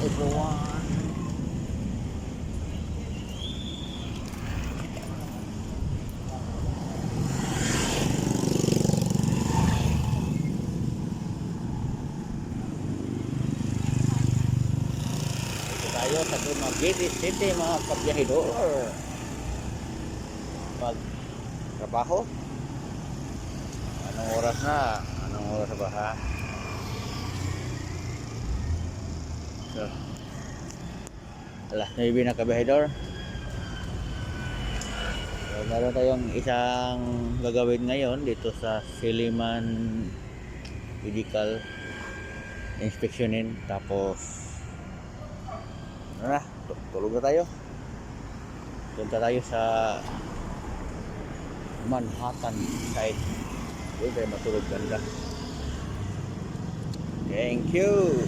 everyone. Dito tayo sa Dumaguete City mga kabiyahidor. Magtrabaho. Anong oras na? Anong oras ba ha? So, alas 9 na kabihedor. So, meron tayong isang gagawin ngayon dito sa Siliman Medical inspeksyonin. Tapos ano na, tulog na tayo. Punta tayo sa Manhattan side. Doon tayo matulog ganda. Thank you.